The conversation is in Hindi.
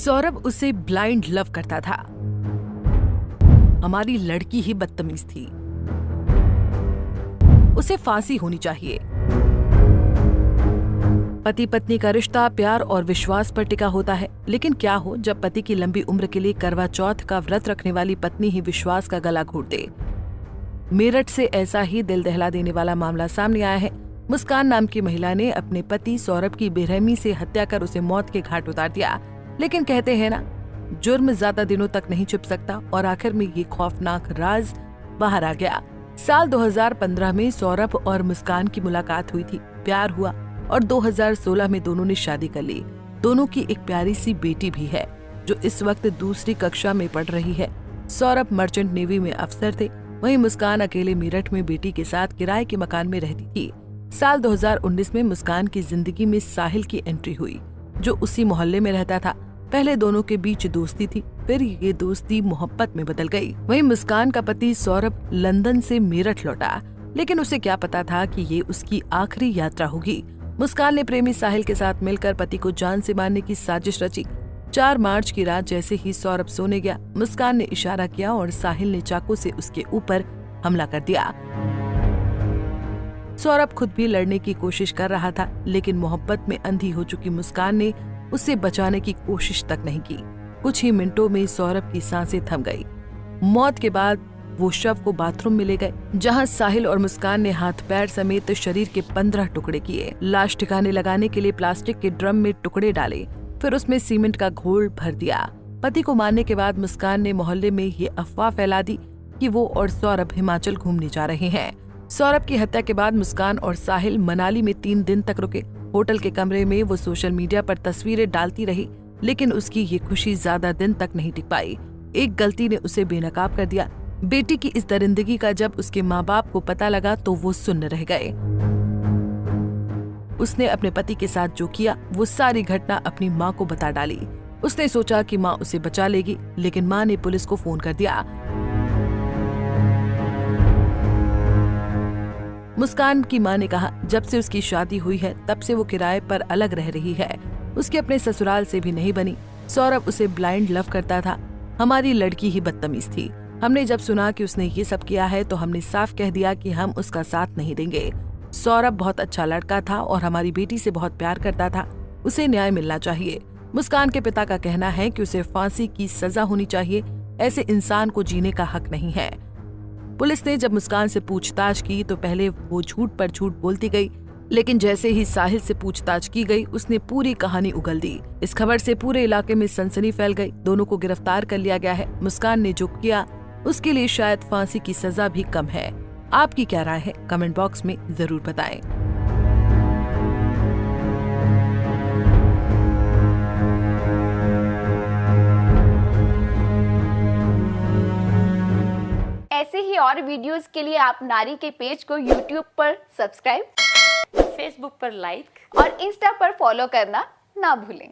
सौरभ उसे ब्लाइंड लव करता था। हमारी लड़की ही बदतमीज थी, उसे फांसी होनी चाहिए। पति पत्नी का रिश्ता प्यार और विश्वास पर टिका होता है, लेकिन क्या हो जब पति की लंबी उम्र के लिए करवा चौथ का व्रत रखने वाली पत्नी ही विश्वास का गला घोट दे। मेरठ से ऐसा ही दिल दहला देने वाला मामला सामने आया है। मुस्कान नाम की महिला ने अपने पति सौरभ की बेरहमी से हत्या कर उसे मौत के घाट उतार दिया। लेकिन कहते हैं ना, जुर्म ज्यादा दिनों तक नहीं छिप सकता और आखिर में ये खौफनाक राज बाहर आ गया। साल 2015 में सौरभ और मुस्कान की मुलाकात हुई थी, प्यार हुआ और 2016 में दोनों ने शादी कर ली। दोनों की एक प्यारी सी बेटी भी है जो इस वक्त दूसरी कक्षा में पढ़ रही है। सौरभ मर्चेंट नेवी में अफसर थे, वहीं मुस्कान अकेले मेरठ में बेटी के साथ किराए के मकान में रहती थी। साल 2019 में मुस्कान की जिंदगी में साहिल की एंट्री हुई, जो उसी मोहल्ले में रहता था। पहले दोनों के बीच दोस्ती थी, फिर ये दोस्ती मोहब्बत में बदल गई। वहीं मुस्कान का पति सौरभ लंदन से मेरठ लौटा, लेकिन उसे क्या पता था कि ये उसकी आखिरी यात्रा होगी। मुस्कान ने प्रेमी साहिल के साथ मिलकर पति को जान से मारने की साजिश रची। 4 मार्च की रात जैसे ही सौरभ सोने गया, मुस्कान ने इशारा किया और साहिल ने चाकू से उसके ऊपर हमला कर दिया। सौरभ खुद भी लड़ने की कोशिश कर रहा था, लेकिन मोहब्बत में अंधी हो चुकी मुस्कान ने उसे बचाने की कोशिश तक नहीं की। कुछ ही मिनटों में सौरभ की सांसें थम गई। मौत के बाद वो शव को बाथरूम में ले गए, जहां साहिल और मुस्कान ने हाथ पैर समेत शरीर के 15 टुकड़े किए। लाश ठिकाने लगाने के लिए प्लास्टिक के ड्रम में टुकड़े डाले, फिर उसमें सीमेंट का घोल भर दिया। पति को मारने के बाद मुस्कान ने मोहल्ले में ये अफवाह फैला दी कि वो और सौरभ हिमाचल घूमने जा रहे हैं। सौरभ की हत्या के बाद मुस्कान और साहिल मनाली में 3 दिन तक रुके। होटल के कमरे में वो सोशल मीडिया पर तस्वीरें डालती रही, लेकिन उसकी ये खुशी ज्यादा दिन तक नहीं टिक पाई। एक गलती ने उसे बेनकाब कर दिया। बेटी की इस दरिंदगी का जब उसके माँ बाप को पता लगा तो वो सुन्न रह गए। उसने अपने पति के साथ जो किया वो सारी घटना अपनी माँ को बता डाली। उसने सोचा कि माँ उसे बचा लेगी, लेकिन माँ ने पुलिस को फोन कर दिया। मुस्कान की माँ ने कहा, जब से उसकी शादी हुई है तब से वो किराए पर अलग रह रही है, उसके अपने ससुराल से भी नहीं बनी। सौरभ उसे ब्लाइंड लव करता था। हमारी लड़की ही बदतमीज थी। हमने जब सुना कि उसने ये सब किया है तो हमने साफ कह दिया कि हम उसका साथ नहीं देंगे। सौरभ बहुत अच्छा लड़का था और हमारी बेटी से बहुत प्यार करता था, उसे न्याय मिलना चाहिए। मुस्कान के पिता का कहना है कि उसे फांसी की सजा होनी चाहिए, ऐसे इंसान को जीने का हक नहीं है। पुलिस ने जब मुस्कान से पूछताछ की तो पहले वो झूठ पर झूठ बोलती गई, लेकिन जैसे ही साहिल से पूछताछ की गई उसने पूरी कहानी उगल दी। इस खबर से पूरे इलाके में सनसनी फैल गई। दोनों को गिरफ्तार कर लिया गया है। मुस्कान ने जो किया उसके लिए शायद फांसी की सजा भी कम है। आपकी क्या राय है, कमेंट बॉक्स में जरूर बताएं। ऐसे ही और वीडियोस के लिए आप नारी के पेज को YouTube पर सब्सक्राइब, फेसबुक पर लाइक और इंस्टा पर फॉलो करना ना भूलें।